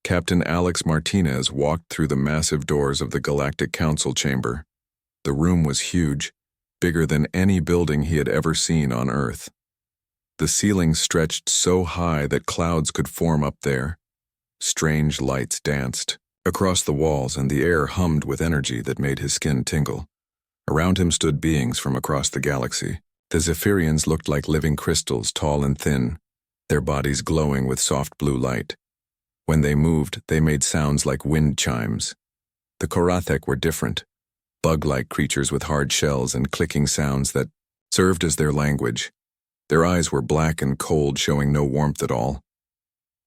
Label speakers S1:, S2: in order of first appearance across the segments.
S1: Captain Alex Martinez walked through the massive doors of the Galactic Council chamber. The room was huge, bigger than any building he had ever seen on Earth. The ceilings stretched so high that clouds could form up there. Strange lights danced across the walls, and the air hummed with energy that made his skin tingle. Around him stood beings from across the galaxy. The Zephyrians looked like living crystals, tall and thin, their bodies glowing with soft blue light. When they moved, they made sounds like wind chimes. The Korathek were different, bug-like creatures with hard shells and clicking sounds that served as their language. Their eyes were black and cold, showing no warmth at all.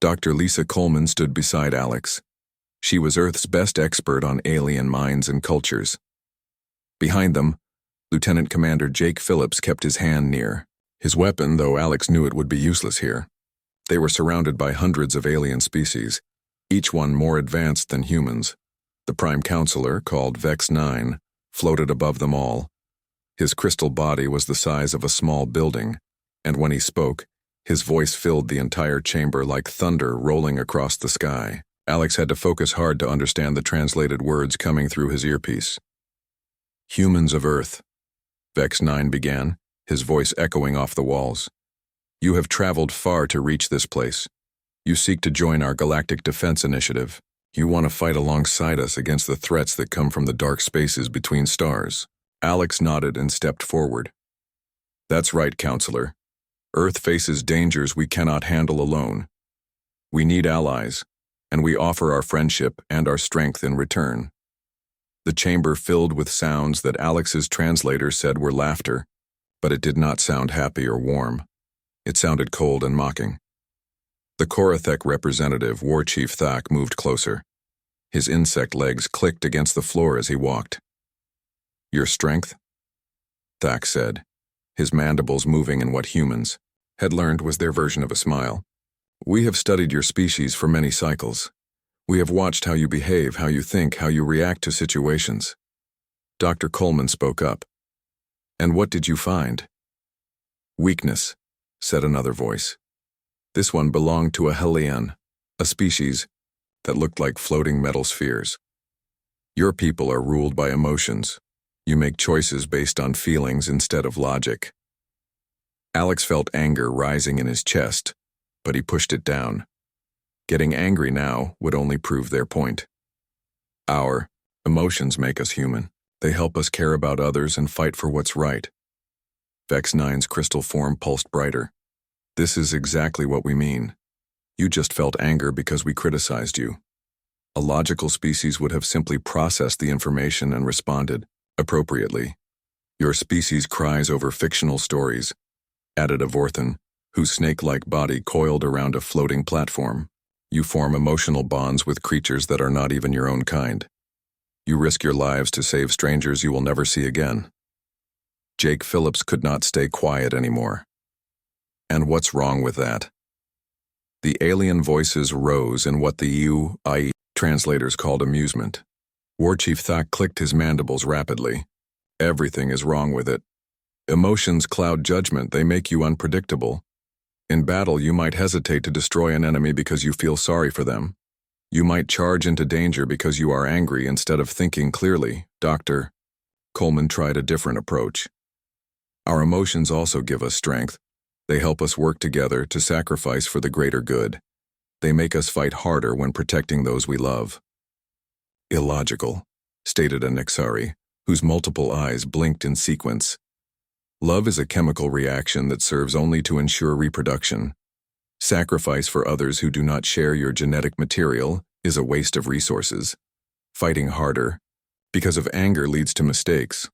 S1: Dr. Lisa Coleman stood beside Alex. She was Earth's best expert on alien minds and cultures. Behind them, Lieutenant Commander Jake Phillips kept his hand near his weapon, though Alex knew it would be useless here. They were surrounded by hundreds of alien species, each one more advanced than humans. The Prime Counselor, called Vex 9, floated above them all. His crystal body was the size of a small building, and when he spoke, his voice filled the entire chamber like thunder rolling across the sky. Alex had to focus hard to understand the translated words coming through his earpiece. "Humans of Earth," Vex 9 began, his voice echoing off the walls. "You have traveled far to reach this place. You seek to join our Galactic Defense Initiative. You want to fight alongside us against the threats that come from the dark spaces between stars." Alex nodded and stepped forward. "That's right, Counselor. Earth faces dangers we cannot handle alone. We need allies, and we offer our friendship and our strength in return." The chamber filled with sounds that Alex's translator said were laughter, but it did not sound happy or warm. It sounded cold and mocking. The Korathek representative, War Chief Thak, moved closer. His insect legs clicked against the floor as he walked. "Your strength?" Thak said, his mandibles moving in what humans had learned was their version of a smile. "We have studied your species for many cycles. We have watched how you behave, how you think, how you react to situations." Dr. Coleman spoke up. "And what did you find?" "Weakness," said another voice. This one belonged to a Hellion, a species that looked like floating metal spheres. "Your people are ruled by emotions. You make choices based on feelings instead of logic." Alex felt anger rising in his chest, but he pushed it down. Getting angry now would only prove their point. "Our emotions make us human. They help us care about others and fight for what's right." Vex 9's crystal form pulsed brighter. "This is exactly what we mean. You just felt anger because we criticized you. A logical species would have simply processed the information and responded appropriately. Your species cries over fictional stories," added a Vorthan, whose snake-like body coiled around a floating platform. "You form emotional bonds with creatures that are not even your own kind. You risk your lives to save strangers you will never see again." Jake Phillips could not stay quiet anymore. "And what's wrong with that?" The alien voices rose in what the UI translators called amusement. War Chief Thak clicked his mandibles rapidly. "Everything is wrong with it. Emotions cloud judgment, they make you unpredictable. In battle, you might hesitate to destroy an enemy because you feel sorry for them. You might charge into danger because you are angry instead of thinking clearly." Dr. Coleman tried a different approach. "Our emotions also give us strength. They help us work together to sacrifice for the greater good. They make us fight harder when protecting those we love." "Illogical," stated a Nixari, whose multiple eyes blinked in sequence. "Love is a chemical reaction that serves only to ensure reproduction. Sacrifice for others who do not share your genetic material is a waste of resources. Fighting harder because of anger leads to mistakes."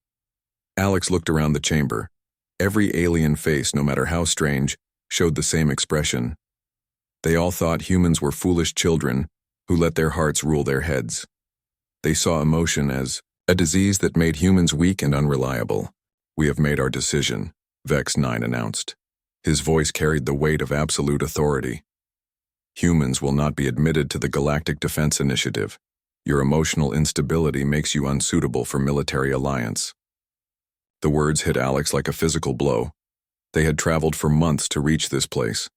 S1: Alex looked around the chamber. Every alien face, no matter how strange, showed the same expression. They all thought humans were foolish children who let their hearts rule their heads. They saw emotion as a disease that made humans weak and unreliable. "We have made our decision," Vex 9 announced. His voice carried the weight of absolute authority. "Humans will not be admitted to the Galactic Defense Initiative. Your emotional instability makes you unsuitable for military alliance." The words hit Alex like a physical blow. They had traveled for months to reach this place.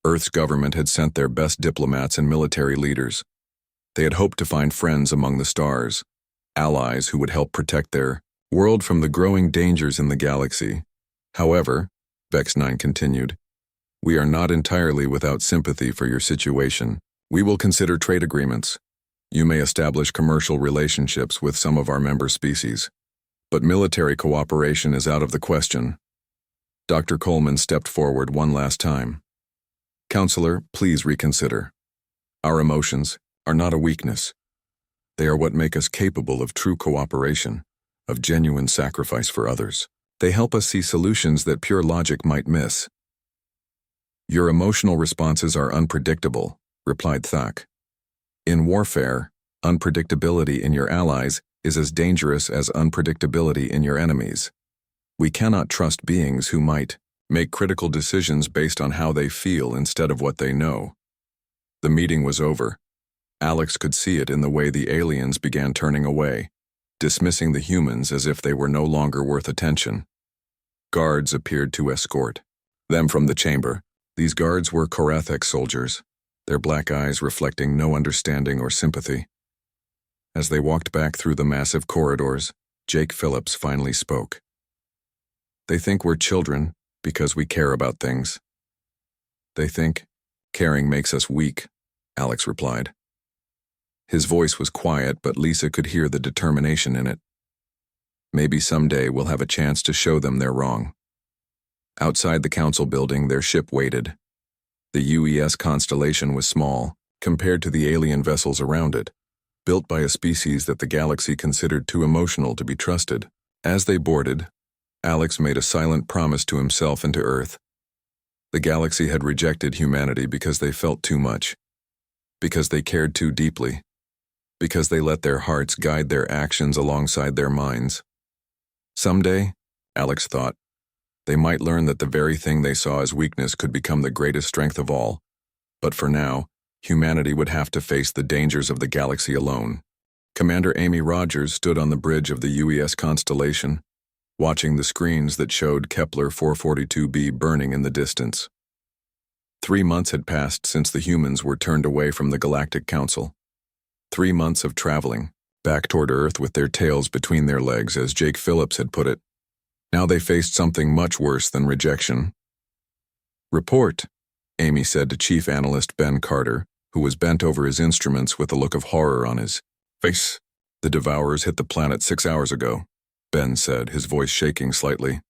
S1: Earth's government had sent their best diplomats and military leaders. They had hoped to find friends among the stars, allies who would help protect their world from the growing dangers in the galaxy. However, Vex 9 continued, we are not entirely without sympathy for your situation. We will consider trade agreements. You may establish commercial relationships with some of our member species, but military cooperation is out of the question. Dr. Coleman stepped forward one last time. Counselor, please reconsider. Our emotions are not a weakness. They are what make us capable of true cooperation, of genuine sacrifice for others. They help us see solutions that pure logic might miss. Your emotional responses are unpredictable, replied Thak. In warfare, unpredictability in your allies is as dangerous as unpredictability in your enemies. We cannot trust beings who might make critical decisions based on how they feel instead of what they know. The meeting was over. Alex could see it in the way the aliens began turning away, dismissing the humans as if they were no longer worth attention. Guards appeared to escort them from the chamber. These guards were Korathek soldiers, their black eyes reflecting no understanding or sympathy. As they walked back through the massive corridors, Jake Phillips finally spoke. They think we're children because we care about things. They think caring makes us weak, Alex replied. His voice was quiet, but Lisa could hear the determination in it. Maybe someday we'll have a chance to show them they're wrong. Outside the council building, their ship waited. The UES constellation was small, compared to the alien vessels around it, built by a species that the galaxy considered too emotional to be trusted. As they boarded, Alex made a silent promise to himself and to Earth. The galaxy had rejected humanity because they felt too much, because they cared too deeply, because they let their hearts guide their actions alongside their minds. Someday, Alex thought, they might learn that the very thing they saw as weakness could become the greatest strength of all. But for now, humanity would have to face the dangers of the galaxy alone. Commander Amy Rogers stood on the bridge of the UES constellation, watching the screens that showed Kepler 442b burning in the distance. 3 months had passed since the humans were turned away from the Galactic Council. 3 months of traveling, back toward Earth with their tails between their legs, as Jake Phillips had put it. Now they faced something much worse than rejection. Report, Amy said to Chief Analyst Ben Carter, who was bent over his instruments with a look of horror on his face. The Devourers hit the planet 6 hours ago, Ben said, his voice shaking slightly.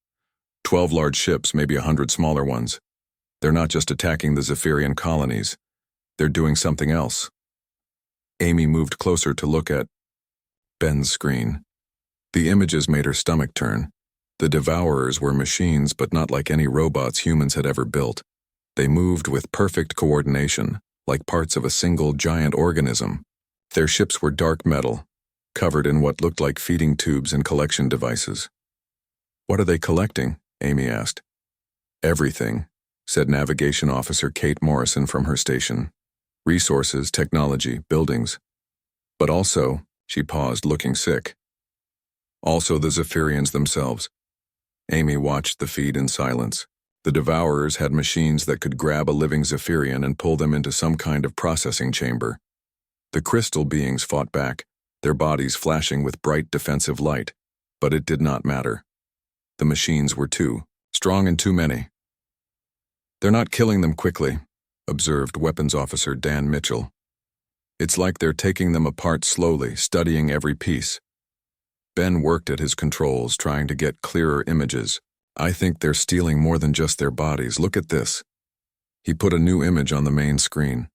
S1: 12 large ships, maybe 100 smaller ones. They're not just attacking the Zephyrian colonies. They're doing something else. Amy moved closer to look at Ben's screen. The images made her stomach turn. The Devourers were machines, but not like any robots humans had ever built. They moved with perfect coordination, like parts of a single giant organism. Their ships were dark metal, covered in what looked like feeding tubes and collection devices. What are they collecting? Amy asked. Everything, said Navigation Officer Kate Morrison from her station. Resources, technology, buildings. But also, she paused, looking sick. Also the Zephyrians themselves. Amy watched the feed in silence. The Devourers had machines that could grab a living Zephyrian and pull them into some kind of processing chamber. The crystal beings fought back, their bodies flashing with bright defensive light, but it did not matter. The machines were too strong and too many. They're not killing them quickly, observed Weapons Officer Dan Mitchell. It's like they're taking them apart slowly, studying every piece. Ben worked at his controls, trying to get clearer images. I think they're stealing more than just their bodies. Look at this. He put a new image on the main screen.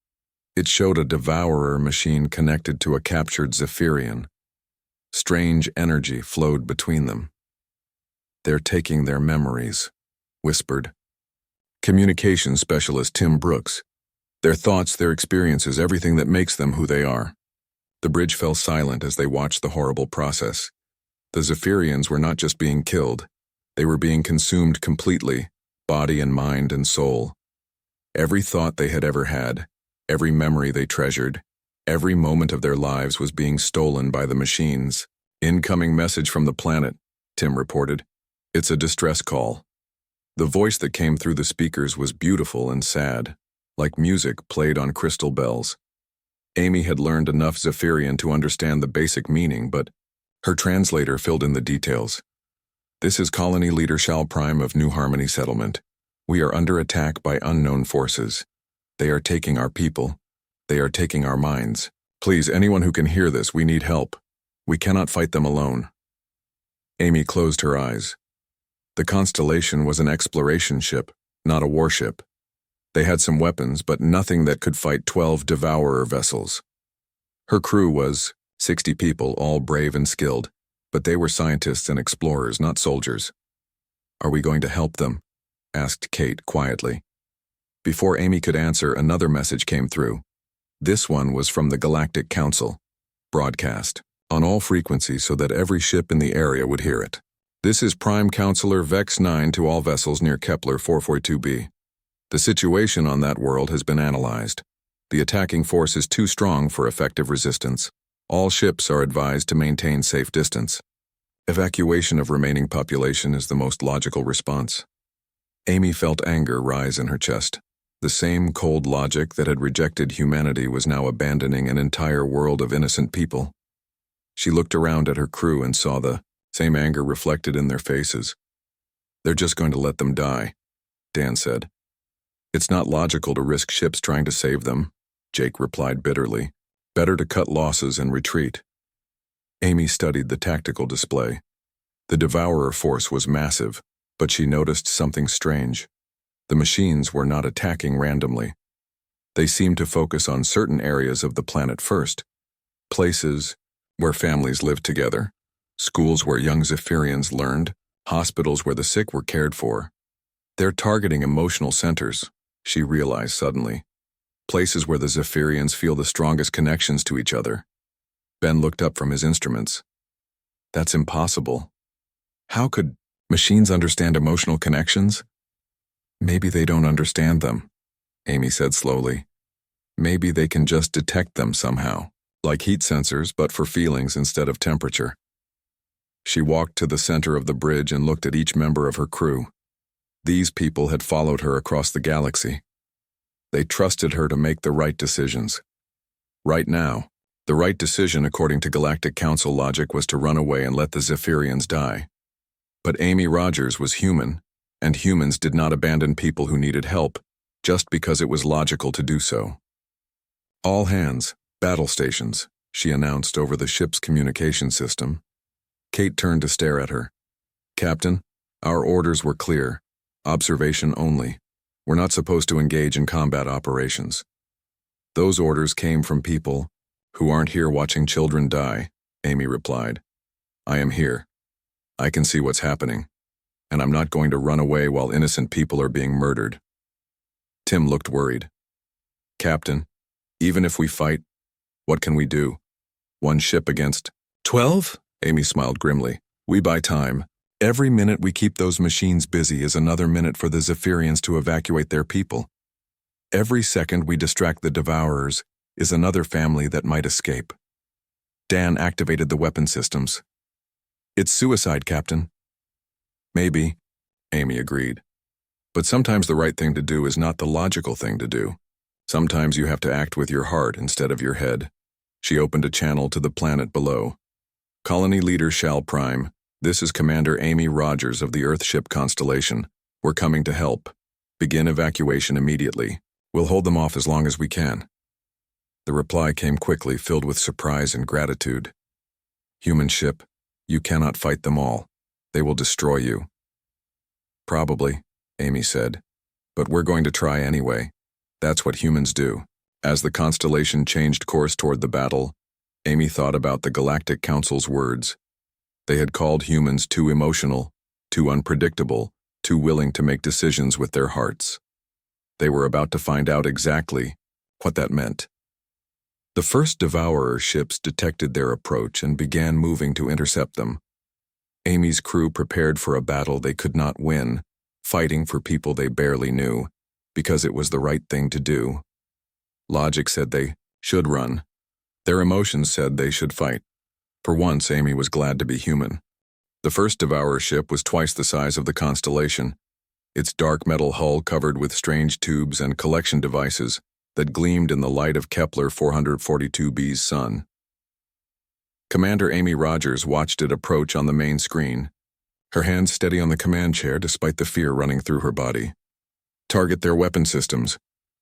S1: It showed a Devourer machine connected to a captured Zephyrian. Strange energy flowed between them. They're taking their memories, whispered Communications Specialist Tim Brooks. Their thoughts, their experiences, everything that makes them who they are. The bridge fell silent as they watched the horrible process. The Zephyrians were not just being killed. They were being consumed completely, body and mind and soul. Every thought they had ever had, every memory they treasured, every moment of their lives was being stolen by the machines. Incoming message from the planet, Tim reported. It's a distress call. The voice that came through the speakers was beautiful and sad, like music played on crystal bells. Amy had learned enough Zephyrian to understand the basic meaning, but her translator filled in the details. This is Colony Leader Shal Prime of New Harmony Settlement. We are under attack by unknown forces. They are taking our people. They are taking our minds. Please, anyone who can hear this, we need help. We cannot fight them alone. Amy closed her eyes. The Constellation was an exploration ship, not a warship. They had some weapons, but nothing that could fight 12 Devourer vessels. Her crew was 60 people, all brave and skilled, but they were scientists and explorers, not soldiers. Are we going to help them? Asked Kate quietly. Before Amy could answer, another message came through. This one was from the Galactic Council, broadcast on all frequencies so that every ship in the area would hear it. This is Prime Counselor Vex 9 to all vessels near Kepler 442b. The situation on that world has been analyzed. The attacking force is too strong for effective resistance. All ships are advised to maintain safe distance. Evacuation of remaining population is the most logical response. Amy felt anger rise in her chest. The same cold logic that had rejected humanity was now abandoning an entire world of innocent people. She looked around at her crew and saw the same anger reflected in their faces. They're just going to let them die, Dan said. It's not logical to risk ships trying to save them, Jake replied bitterly. Better to cut losses and retreat. Amy studied the tactical display. The Devourer force was massive, but she noticed something strange. The machines were not attacking randomly. They seemed to focus on certain areas of the planet first. Places where families lived together, schools where young Zephyrians learned, hospitals where the sick were cared for. They're targeting emotional centers, she realized suddenly. Places where the Zephyrians feel the strongest connections to each other. Ben looked up from his instruments. That's impossible. How could machines understand emotional connections? Maybe they don't understand them, Amy said slowly. Maybe they can just detect them somehow, like heat sensors, but for feelings instead of temperature. She walked to the center of the bridge and looked at each member of her crew. These people had followed her across the galaxy. They trusted her to make the right decisions. Right now, the right decision according to Galactic Council logic was to run away and let the Zephyrians die. But Amy Rogers was human, and humans did not abandon people who needed help just because it was logical to do so. All hands, battle stations, she announced over the ship's communication system. Kate turned to stare at her. Captain, our orders were clear. Observation only. We're not supposed to engage in combat operations. Those orders came from people who aren't here watching children die, Amy replied. I am here. I can see what's happening, and I'm not going to run away while innocent people are being murdered. Tim looked worried. Captain, even if we fight, what can we do? One ship against 12? Amy smiled grimly. We buy time. Every minute we keep those machines busy is another minute for the Zephyrians to evacuate their people. Every second we distract the Devourers is another family that might escape. Dan activated the weapon systems. It's suicide, Captain. Maybe, Amy agreed. But sometimes the right thing to do is not the logical thing to do. Sometimes you have to act with your heart instead of your head. She opened a channel to the planet below. Colony Leader Shal Prime, this is Commander Amy Rogers of the Earthship Constellation. We're coming to help. Begin evacuation immediately. We'll hold them off as long as we can. The reply came quickly, filled with surprise and gratitude. Human ship, you cannot fight them all. They will destroy you. Probably, Amy said. But we're going to try anyway. That's what humans do. As the constellation changed course toward the battle, Amy thought about the Galactic Council's words. They had called humans too emotional, too unpredictable, too willing to make decisions with their hearts. They were about to find out exactly what that meant. The first Devourer ships detected their approach and began moving to intercept them. Amy's crew prepared for a battle they could not win, fighting for people they barely knew, because it was the right thing to do. Logic said they should run. Their emotions said they should fight. For once, Amy was glad to be human. The first Devourer ship was twice the size of the Constellation. Its dark metal hull covered with strange tubes and collection devices that gleamed in the light of Kepler 442b's sun. Commander Amy Rogers watched it approach on the main screen, her hands steady on the command chair despite the fear running through her body. "Target their weapon systems,"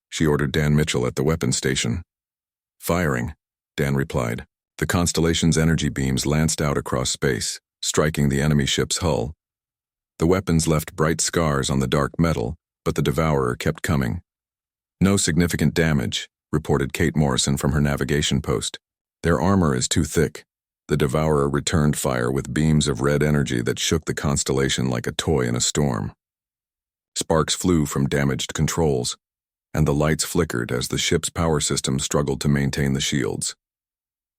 S1: she ordered Dan Mitchell at the weapons station. "Firing," Dan replied. The Constellation's energy beams lanced out across space, striking the enemy ship's hull. The weapons left bright scars on the dark metal, but the Devourer kept coming. "No significant damage," reported Kate Morrison from her navigation post. "Their armor is too thick." The Devourer returned fire with beams of red energy that shook the Constellation like a toy in a storm. Sparks flew from damaged controls, and the lights flickered as the ship's power system struggled to maintain the shields.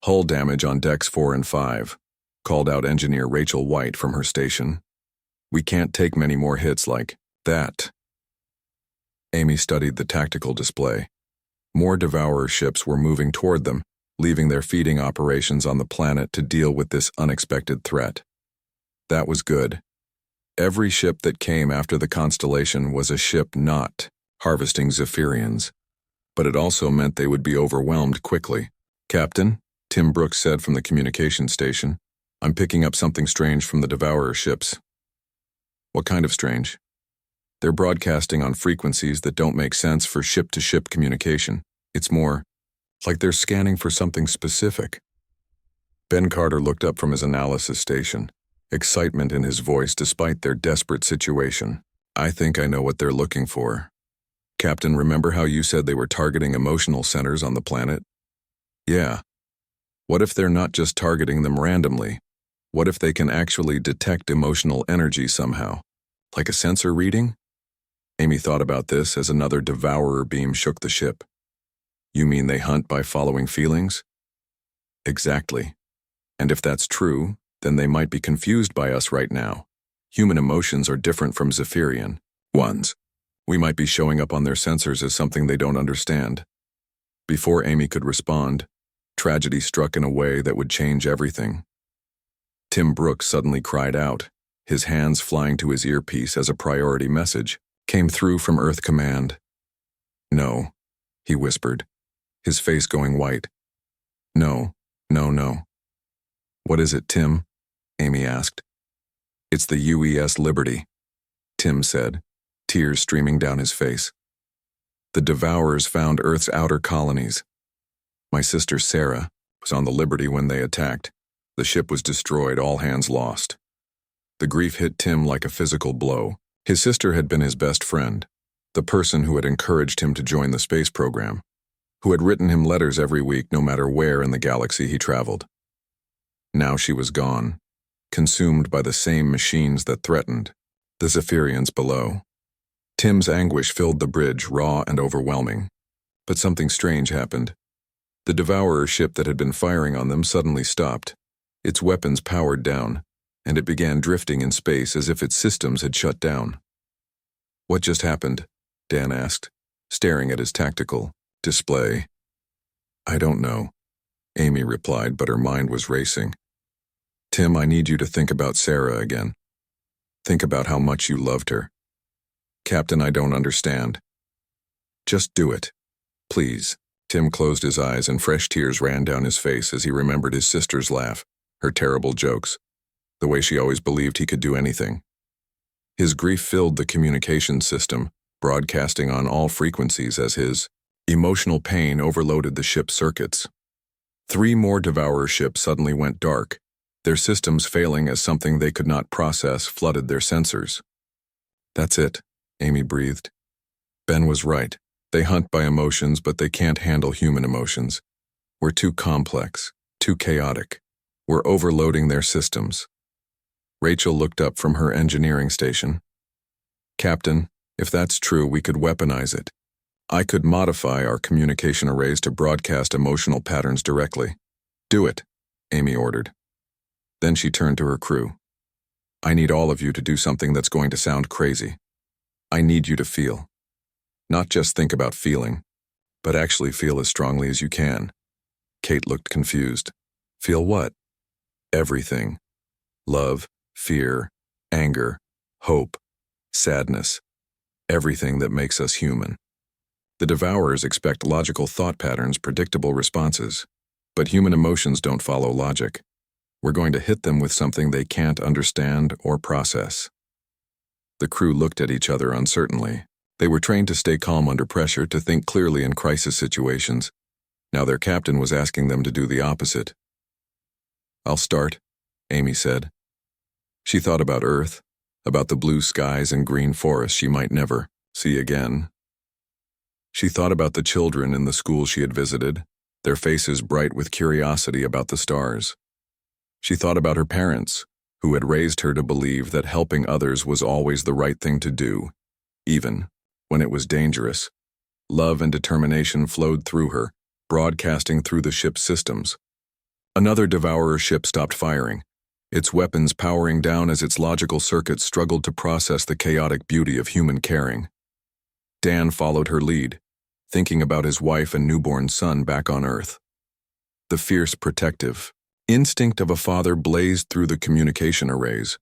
S1: "Hull damage on decks 4 and 5, called out engineer Rachel White from her station. "We can't take many more hits like that." Amy studied the tactical display. More Devourer ships were moving toward them, leaving their feeding operations on the planet to deal with this unexpected threat. That was good. Every ship that came after the Constellation was a ship not harvesting Zephyrians, but it also meant they would be overwhelmed quickly. "Captain," Tim Brooks said from the communication station, "I'm picking up something strange from the Devourer ships." "What kind of strange?" "They're broadcasting on frequencies that don't make sense for ship-to-ship communication. It's more like they're scanning for something specific." Ben Carter looked up from his analysis station, excitement in his voice despite their desperate situation. "I think I know what they're looking for." "Captain, remember how you said they were targeting emotional centers on the planet?" "Yeah. What if they're not just targeting them randomly? What if they can actually detect emotional energy somehow? Like a sensor reading?" Amy thought about this as another Devourer beam shook the ship. "You mean they hunt by following feelings?" "Exactly. And if that's true, then they might be confused by us right now. Human emotions are different from Zephyrian ones. We might be showing up on their sensors as something they don't understand." Before Amy could respond, tragedy struck in a way that would change everything. Tim Brooks suddenly cried out, his hands flying to his earpiece as a priority message came through from Earth Command. "No," he whispered, his face going white. "No, no, no." "What is it, Tim?" Amy asked. "It's the UES Liberty," Tim said, tears streaming down his face. "The Devourers found Earth's outer colonies. My sister Sarah was on the Liberty when they attacked. The ship was destroyed, all hands lost." The grief hit Tim like a physical blow. His sister had been his best friend, the person who had encouraged him to join the space program, who had written him letters every week no matter where in the galaxy he traveled. Now she was gone, consumed by the same machines that threatened, the Zephyrians below. Tim's anguish filled the bridge, raw and overwhelming. But something strange happened. The Devourer ship that had been firing on them suddenly stopped. Its weapons powered down, and it began drifting in space as if its systems had shut down. "What just happened?" Dan asked, staring at his tactical display. "I don't know," Amy replied, but her mind was racing. "Tim, I need you to think about Sarah again. Think about how much you loved her." "Captain, I don't understand." "Just do it. Please." Tim closed his eyes and fresh tears ran down his face as he remembered his sister's laugh, her terrible jokes, the way she always believed he could do anything. His grief filled the communication system, broadcasting on all frequencies as his emotional pain overloaded the ship's circuits. 3 more Devourer ships suddenly went dark, their systems failing as something they could not process flooded their sensors. "That's it," Amy breathed. Ben was right. They hunt by emotions, but they can't handle human emotions. We're too complex, too chaotic. We're overloading their systems. Rachel looked up from her engineering station. "Captain, if that's true, we could weaponize it. I could modify our communication arrays to broadcast emotional patterns directly." "Do it," Amy ordered. Then she turned to her crew. "I need all of you to do something that's going to sound crazy. I need you to feel. Not just think about feeling, but actually feel as strongly as you can." Kate looked confused. "Feel what?" "Everything. Love, fear, anger, hope, sadness. Everything that makes us human." The Devourers expect logical thought patterns, predictable responses. But human emotions don't follow logic. We're going to hit them with something they can't understand or process. The crew looked at each other uncertainly. They were trained to stay calm under pressure, to think clearly in crisis situations. Now their captain was asking them to do the opposite. "I'll start," Amy said. She thought about Earth, about the blue skies and green forests she might never see again. She thought about the children in the school she had visited, their faces bright with curiosity about the stars. She thought about her parents, who had raised her to believe that helping others was always the right thing to do, even when it was dangerous. Love and determination flowed through her, broadcasting through the ship's systems. Another Devourer ship stopped firing, its weapons powering down as its logical circuits struggled to process the chaotic beauty of human caring. Dan followed her lead, thinking about his wife and newborn son back on Earth. The fierce protective instinct of a father blazed through the communication arrays.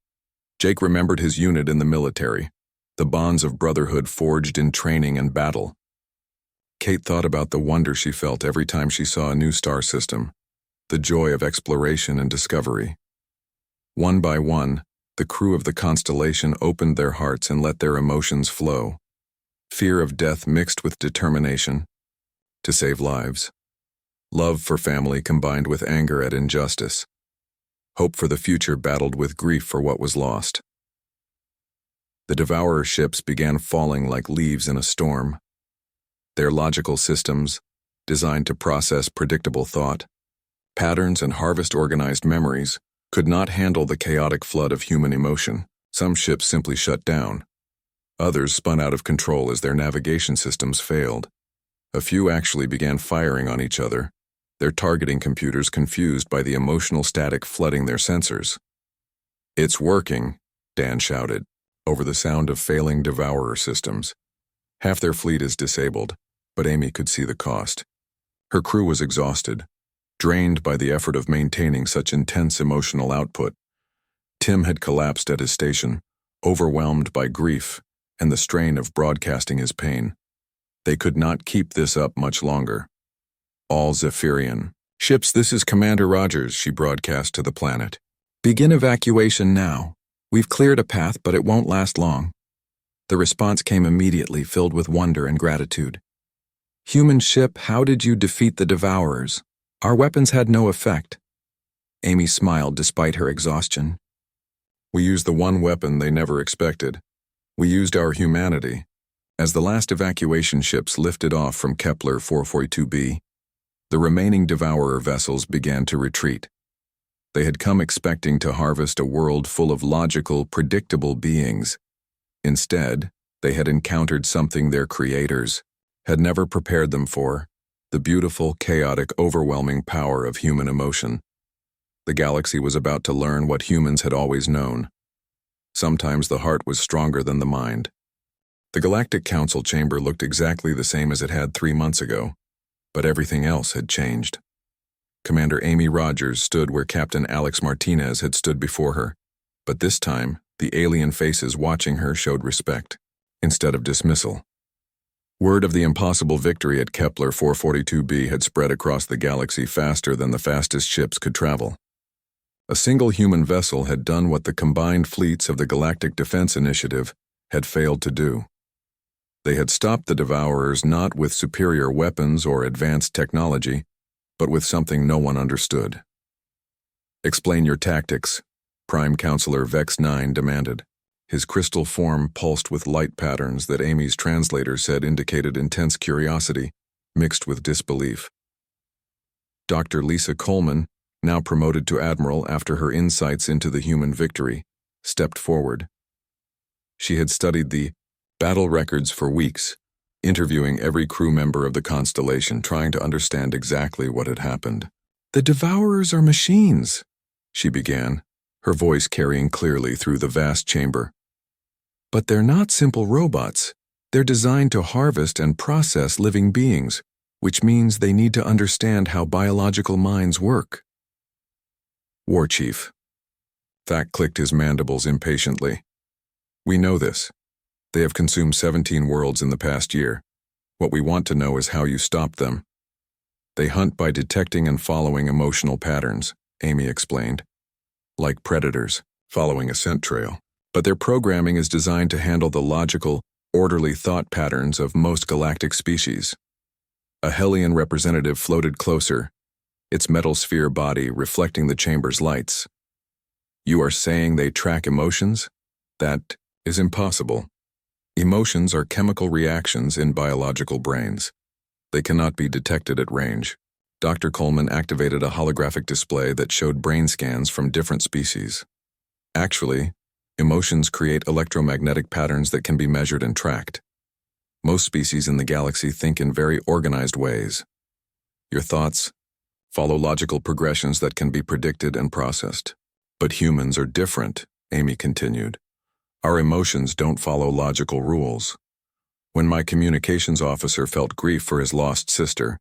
S1: Jake remembered his unit in the military, the bonds of brotherhood forged in training and battle. Kate thought about the wonder she felt every time she saw a new star system, the joy of exploration and discovery. One by one, the crew of the constellation opened their hearts and let their emotions flow. Fear of death mixed with determination to save lives. Love for family combined with anger at injustice. Hope for the future battled with grief for what was lost. The Devourer ships began falling like leaves in a storm. Their logical systems, designed to process predictable thought, patterns and harvest organized memories, could not handle the chaotic flood of human emotion. Some ships simply shut down. Others spun out of control as their navigation systems failed. A few actually began firing on each other, their targeting computers confused by the emotional static flooding their sensors. "It's working," Dan shouted, over the sound of failing Devourer systems. Half their fleet is disabled, but Amy could see the cost. Her crew was exhausted, drained by the effort of maintaining such intense emotional output. Tim had collapsed at his station, overwhelmed by grief and the strain of broadcasting his pain. They could not keep this up much longer. "All Zephyrian ships, this is Commander Rogers," she broadcast to the planet. "Begin evacuation now. We've cleared a path, but it won't last long." The response came immediately, filled with wonder and gratitude. "Human ship, how did you defeat the Devourers? Our weapons had no effect." Amy smiled despite her exhaustion. "We used the one weapon they never expected. We used our humanity." As the last evacuation ships lifted off from Kepler 442b, the remaining Devourer vessels began to retreat. They had come expecting to harvest a world full of logical, predictable beings. Instead, they had encountered something their creators had never prepared them for: the beautiful, chaotic, overwhelming power of human emotion. The galaxy was about to learn what humans had always known. Sometimes the heart was stronger than the mind. The Galactic Council chamber looked exactly the same as it had 3 months ago, but everything else had changed. Commander Amy Rogers stood where Captain Alex Martinez had stood before her, but this time, the alien faces watching her showed respect, instead of dismissal. Word of the impossible victory at Kepler 442b had spread across the galaxy faster than the fastest ships could travel. A single human vessel had done what the combined fleets of the Galactic Defense Initiative had failed to do. They had stopped the Devourers not with superior weapons or advanced technology, but with something no one understood. "Explain your tactics," Prime Counselor Vex 9 demanded. His crystal form pulsed with light patterns that Amy's translator said indicated intense curiosity, mixed with disbelief. Dr. Lisa Coleman, now promoted to Admiral after her insights into the human victory, stepped forward. She had studied the battle records for weeks, interviewing every crew member of the constellation, trying to understand exactly what had happened. "The Devourers are machines," she began, her voice carrying clearly through the vast chamber. "But they're not simple robots. They're designed to harvest and process living beings, which means they need to understand how biological minds work." "War Chief." Thack clicked his mandibles impatiently. "We know this. They have consumed 17 worlds in the past year. What we want to know is how you stop them. They hunt by detecting and following emotional patterns, Amy explained. Like predators, following a scent trail. But their programming is designed to handle the logical, orderly thought patterns of most galactic species. A Hellion representative floated closer, its metal sphere body reflecting the chamber's lights. You are saying they track emotions? That is impossible. Emotions are chemical reactions in biological brains. They cannot be detected at range. Dr. Coleman activated a holographic display that showed brain scans from different species. Actually, emotions create electromagnetic patterns that can be measured and tracked. Most species in the galaxy think in very organized ways. Your thoughts follow logical progressions that can be predicted and processed. But humans are different, Amy continued. Our emotions don't follow logical rules. When my communications officer felt grief for his lost sister,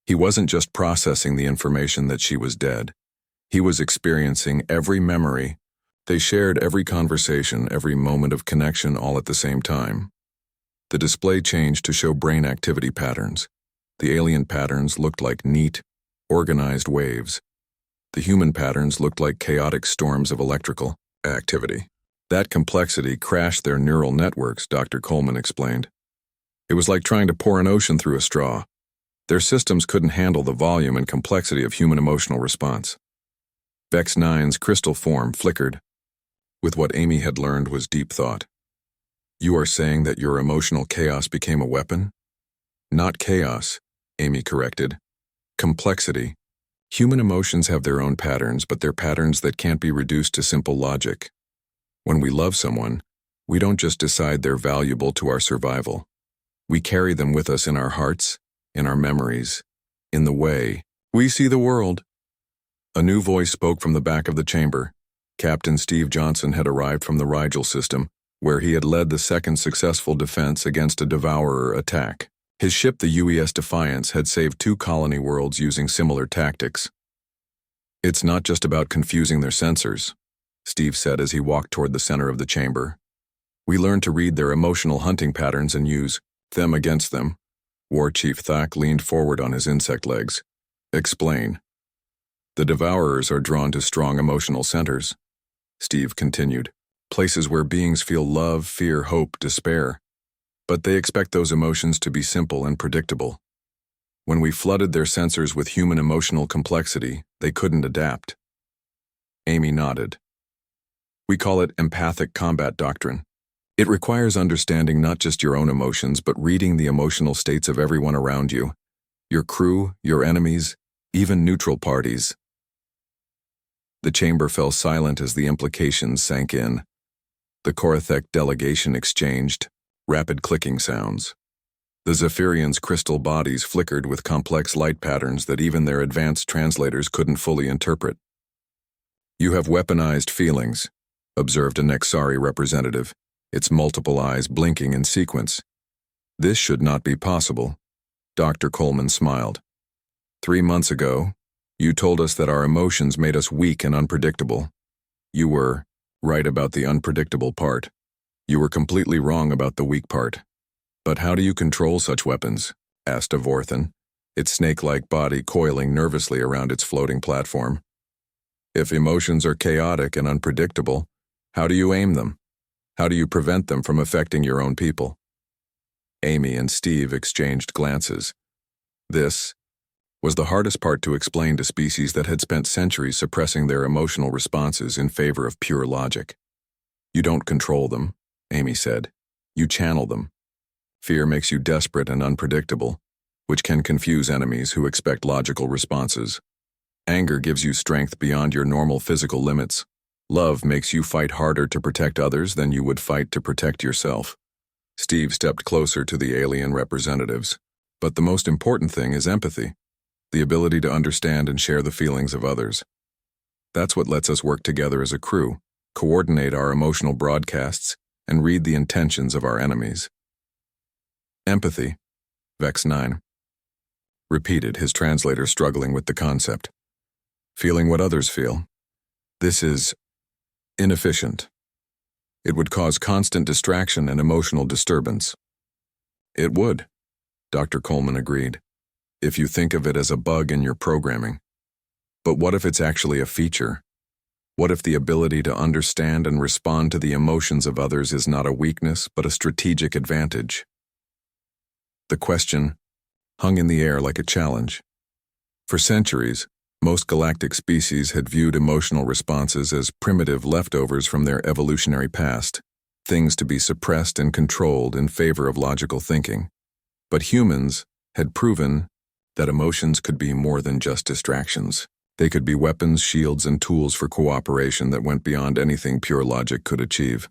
S1: he wasn't just processing the information that she was dead. He was experiencing every memory. They shared every conversation, every moment of connection all at the same time. The display changed to show brain activity patterns. The alien patterns looked like neat, organized waves. The human patterns looked like chaotic storms of electrical activity. That complexity crashed their neural networks, Dr. Coleman explained. It was like trying to pour an ocean through a straw. Their systems couldn't handle the volume and complexity of human emotional response. Vex 9's crystal form flickered. With what Amy had learned was deep thought. You are saying that your emotional chaos became a weapon? Not chaos, Amy corrected. Complexity. Human emotions have their own patterns, but they're patterns that can't be reduced to simple logic. When we love someone, we don't just decide they're valuable to our survival. We carry them with us in our hearts, in our memories, in the way we see the world. A new voice spoke from the back of the chamber. Captain Steve Johnson had arrived from the Rigel system, where he had led the second successful defense against a Devourer attack. His ship, the UES Defiance, had saved 2 colony worlds using similar tactics. It's not just about confusing their sensors, Steve said as he walked toward the center of the chamber. We learned to read their emotional hunting patterns and use them against them. War Chief Thak leaned forward on his insect legs. Explain. The Devourers are drawn to strong emotional centers, Steve continued. Places where beings feel love, fear, hope, despair. But they expect those emotions to be simple and predictable. When we flooded their sensors with human emotional complexity, they couldn't adapt. Amy nodded. We call it empathic combat doctrine. It requires understanding not just your own emotions, but reading the emotional states of everyone around you. Your crew, your enemies, even neutral parties. The chamber fell silent as the implications sank in. The Korathek delegation exchanged rapid clicking sounds. The Zephyrians' crystal bodies flickered with complex light patterns that even their advanced translators couldn't fully interpret. You have weaponized feelings, observed a Nexari representative, its multiple eyes blinking in sequence. This should not be possible. Dr. Coleman smiled. 3 months ago, you told us that our emotions made us weak and unpredictable. You were right about the unpredictable part. You were completely wrong about the weak part. But how do you control such weapons? Asked Avorthan, its snake-like body coiling nervously around its floating platform. If emotions are chaotic and unpredictable, how do you aim them? How do you prevent them from affecting your own people? Amy and Steve exchanged glances. This was the hardest part to explain to species that had spent centuries suppressing their emotional responses in favor of pure logic. You don't control them, Amy said. You channel them. Fear makes you desperate and unpredictable, which can confuse enemies who expect logical responses. Anger gives you strength beyond your normal physical limits. Love makes you fight harder to protect others than you would fight to protect yourself. Steve stepped closer to the alien representatives. But the most important thing is empathy, the ability to understand and share the feelings of others. That's what lets us work together as a crew, coordinate our emotional broadcasts, and read the intentions of our enemies. Empathy, Vex 9 repeated, his translator struggling with the concept. Feeling what others feel. This is inefficient. It would cause constant distraction and emotional disturbance. It would. Dr. Coleman agreed, if you think of it as a bug in your programming. But what if it's actually a feature? What if the ability to understand and respond to the emotions of others is not a weakness, but a strategic advantage? The question hung in the air like a challenge. For centuries, most galactic species had viewed emotional responses as primitive leftovers from their evolutionary past, things to be suppressed and controlled in favor of logical thinking. But humans had proven that emotions could be more than just distractions. They could be weapons, shields, and tools for cooperation that went beyond anything pure logic could achieve.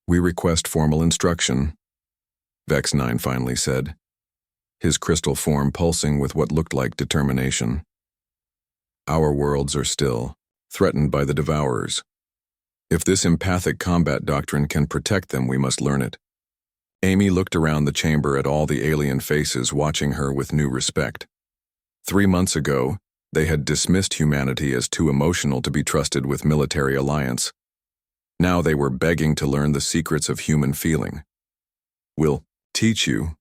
S1: We request formal instruction, Vex 9 finally said, his crystal form pulsing with what looked like determination. Our worlds are still threatened by the Devourers. If this empathic combat doctrine can protect them, we must learn it. Amy looked around the chamber at all the alien faces watching her with new respect. 3 months ago, they had dismissed humanity as too emotional to be trusted with military alliance. Now they were begging to learn the secrets of human feeling. We'll teach you,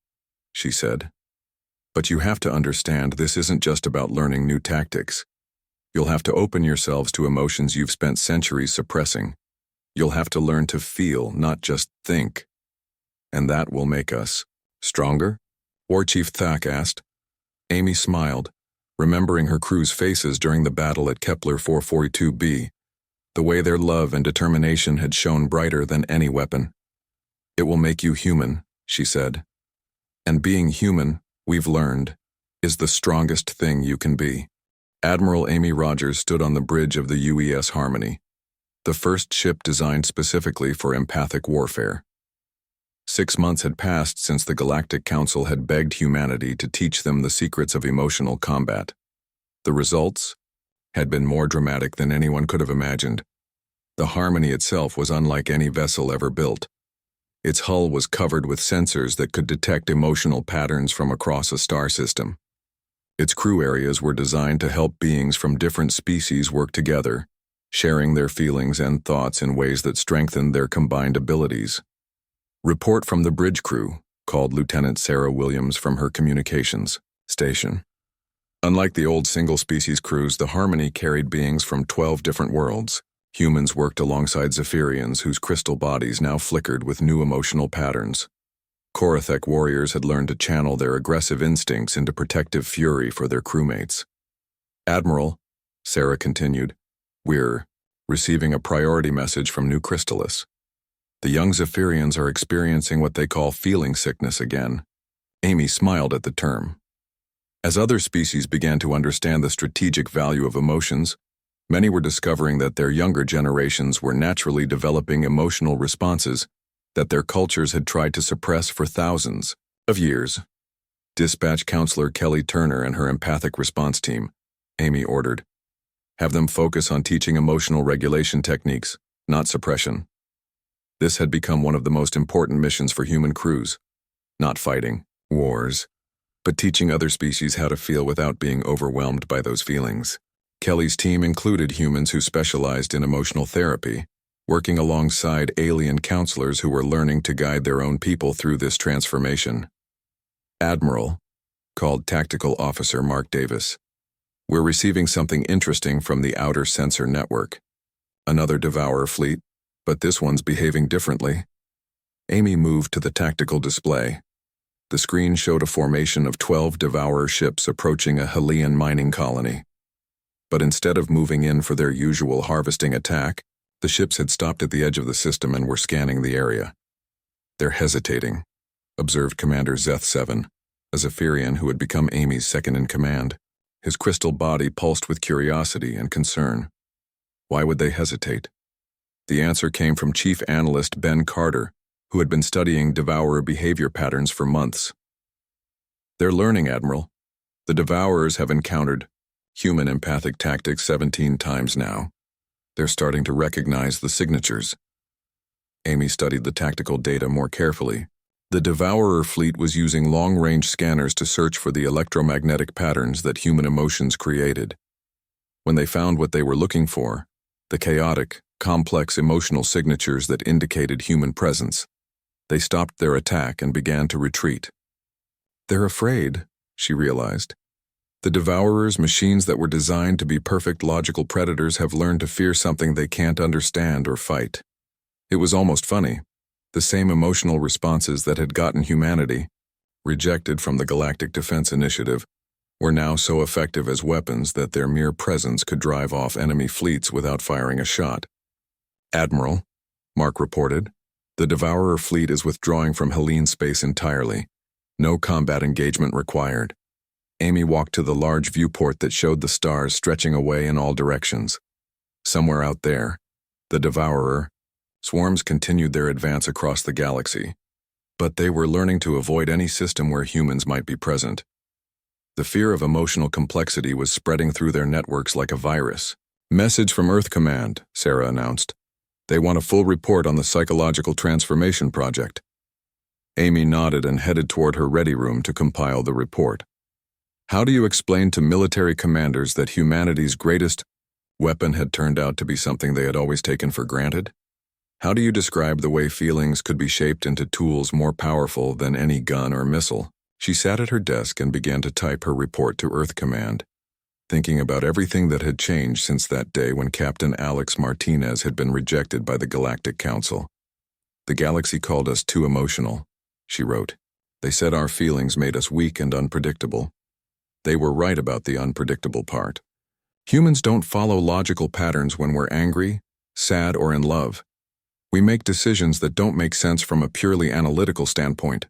S1: she said. But you have to understand this isn't just about learning new tactics. You'll have to open yourselves to emotions you've spent centuries suppressing. You'll have to learn to feel, not just think. And that will make us stronger? War Chief Thak asked. Amy smiled, remembering her crew's faces during the battle at Kepler 442b, the way their love and determination had shone brighter than any weapon. It will make you human, she said. And being human, we've learned, is the strongest thing you can be. Admiral Amy Rogers stood on the bridge of the UES Harmony, the first ship designed specifically for empathic warfare. 6 months had passed since the Galactic Council had begged humanity to teach them the secrets of emotional combat. The results had been more dramatic than anyone could have imagined. The Harmony itself was unlike any vessel ever built. Its hull was covered with sensors that could detect emotional patterns from across a star system. Its crew areas were designed to help beings from different species work together, sharing their feelings and thoughts in ways that strengthened their combined abilities. Report from the bridge crew, called Lieutenant Sarah Williams from her communications station. Unlike the old single-species crews, the Harmony carried beings from 12 different worlds. Humans worked alongside Zephyrians whose crystal bodies now flickered with new emotional patterns. Korathek warriors had learned to channel their aggressive instincts into protective fury for their crewmates. Admiral, Sarah continued, we're receiving a priority message from New Crystallis. The young Zephyrians are experiencing what they call feeling sickness again. Amy smiled at the term. As other species began to understand the strategic value of emotions, many were discovering that their younger generations were naturally developing emotional responses that their cultures had tried to suppress for thousands of years. Dispatch Counselor Kelly Turner and her empathic response team, Amy ordered. Have them focus on teaching emotional regulation techniques, not suppression. This had become one of the most important missions for human crews, not fighting wars, but teaching other species how to feel without being overwhelmed by those feelings. Kelly's team included humans who specialized in emotional therapy, working alongside alien counselors who were learning to guide their own people through this transformation. Admiral, called Tactical Officer Mark Davis, we're receiving something interesting from the Outer Sensor Network. Another Devourer fleet, but this one's behaving differently. Amy moved to the tactical display. The screen showed a formation of 12 Devourer ships approaching a Hellian mining colony. But instead of moving in for their usual harvesting attack, the ships had stopped at the edge of the system and were scanning the area. They're hesitating, observed Commander Zeth 7, a Zephyrian who had become Amy's second-in-command. His crystal body pulsed with curiosity and concern. Why would they hesitate? The answer came from Chief Analyst Ben Carter, who had been studying Devourer behavior patterns for months. They're learning, Admiral. The Devourers have encountered human empathic tactics 17 times now. They're starting to recognize the signatures. Amy studied the tactical data more carefully. The Devourer fleet was using long-range scanners to search for the electromagnetic patterns that human emotions created. When they found what they were looking for, the chaotic, complex emotional signatures that indicated human presence, they stopped their attack and began to retreat. They're afraid, she realized. The Devourers, machines that were designed to be perfect logical predators, have learned to fear something they can't understand or fight. It was almost funny. The same emotional responses that had gotten humanity rejected from the Galactic Defense Initiative were now so effective as weapons that their mere presence could drive off enemy fleets without firing a shot. "Admiral," Mark reported, "the Devourer fleet is withdrawing from Helene space entirely. No combat engagement required." Amy walked to the large viewport that showed the stars stretching away in all directions. Somewhere out there, the Devourer swarms continued their advance across the galaxy, but they were learning to avoid any system where humans might be present. The fear of emotional complexity was spreading through their networks like a virus. "Message from Earth Command," Sarah announced. "They want a full report on the psychological transformation project." Amy nodded and headed toward her ready room to compile the report. How do you explain to military commanders that humanity's greatest weapon had turned out to be something they had always taken for granted? How do you describe the way feelings could be shaped into tools more powerful than any gun or missile? She sat at her desk and began to type her report to Earth Command, thinking about everything that had changed since that day when Captain Alex Martinez had been rejected by the Galactic Council. "The galaxy called us too emotional," she wrote. "They said our feelings made us weak and unpredictable. They were right about the unpredictable part. Humans don't follow logical patterns when we're angry, sad, or in love. We make decisions that don't make sense from a purely analytical standpoint."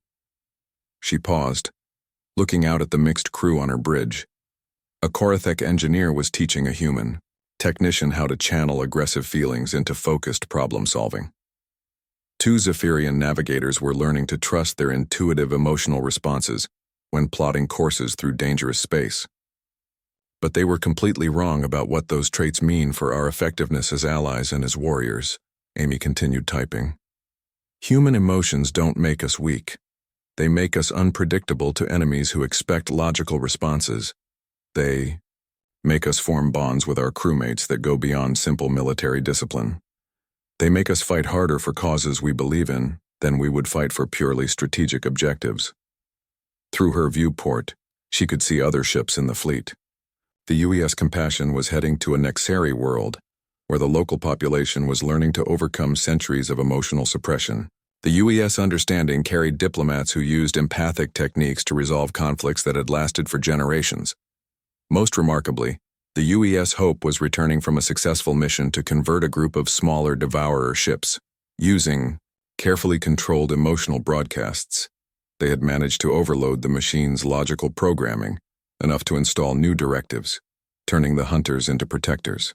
S1: She paused, looking out at the mixed crew on her bridge. A Korathek engineer was teaching a human technician how to channel aggressive feelings into focused problem-solving. Two Zephyrian navigators were learning to trust their intuitive emotional responses when plotting courses through dangerous space. But they were completely wrong about what those traits mean for our effectiveness as allies and as warriors, Amy continued typing. "Human emotions don't make us weak. They make us unpredictable to enemies who expect logical responses. They make us form bonds with our crewmates that go beyond simple military discipline. They make us fight harder for causes we believe in than we would fight for purely strategic objectives." Through her viewport, she could see other ships in the fleet. The UES Compassion was heading to a Nexari world, where the local population was learning to overcome centuries of emotional suppression. The UES Understanding carried diplomats who used empathic techniques to resolve conflicts that had lasted for generations. Most remarkably, the UES Hope was returning from a successful mission to convert a group of smaller Devourer ships. Using carefully controlled emotional broadcasts, they had managed to overload the machine's logical programming, enough to install new directives, turning the hunters into protectors.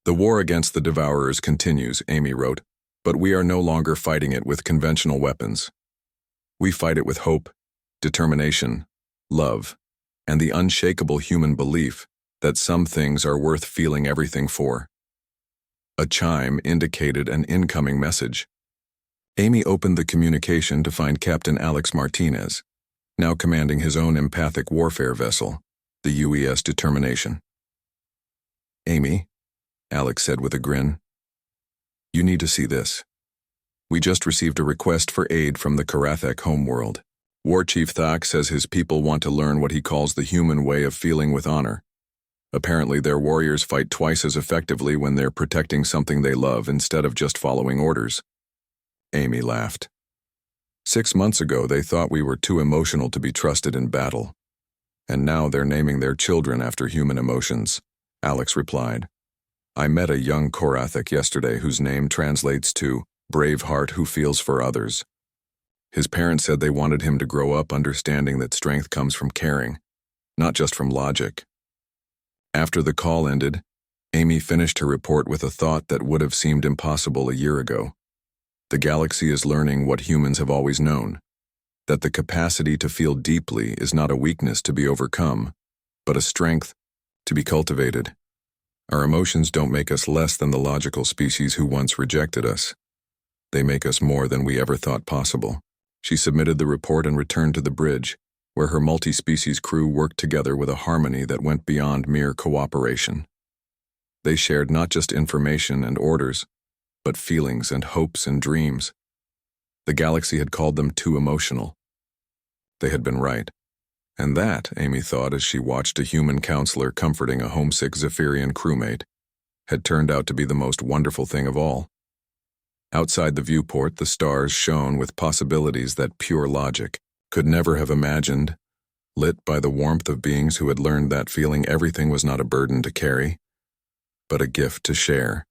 S1: "The war against the Devourers continues," Amy wrote, "but we are no longer fighting it with conventional weapons. We fight it with hope, determination, love, and the unshakable human belief that some things are worth feeling everything for." A chime indicated an incoming message. Amy opened the communication to find Captain Alex Martinez, now commanding his own empathic warfare vessel, the UES Determination. "Amy," Alex said with a grin, "you need to see this. We just received a request for aid from the Korathek homeworld. War Chief Thak says his people want to learn what he calls the human way of feeling with honor. Apparently their warriors fight twice as effectively when they're protecting something they love instead of just following orders." Amy laughed. 6 months ago they thought we were too emotional to be trusted in battle. And now they're naming their children after human emotions, Alex replied. "I met a young Korathek yesterday whose name translates to brave heart who feels for others. His parents said they wanted him to grow up understanding that strength comes from caring, not just from logic." After the call ended, Amy finished her report with a thought that would have seemed impossible a year ago. The galaxy is learning what humans have always known, that the capacity to feel deeply is not a weakness to be overcome, but a strength to be cultivated. Our emotions don't make us less than the logical species who once rejected us. They make us more than we ever thought possible. She submitted the report and returned to the bridge, where her multi-species crew worked together with a harmony that went beyond mere cooperation. They shared not just information and orders, but feelings and hopes and dreams. The galaxy had called them too emotional. They had been right. And that, Amy thought as she watched a human counselor comforting a homesick Zephyrian crewmate, had turned out to be the most wonderful thing of all. Outside the viewport, the stars shone with possibilities that pure logic could never have imagined, lit by the warmth of beings who had learned that feeling everything was not a burden to carry, but a gift to share.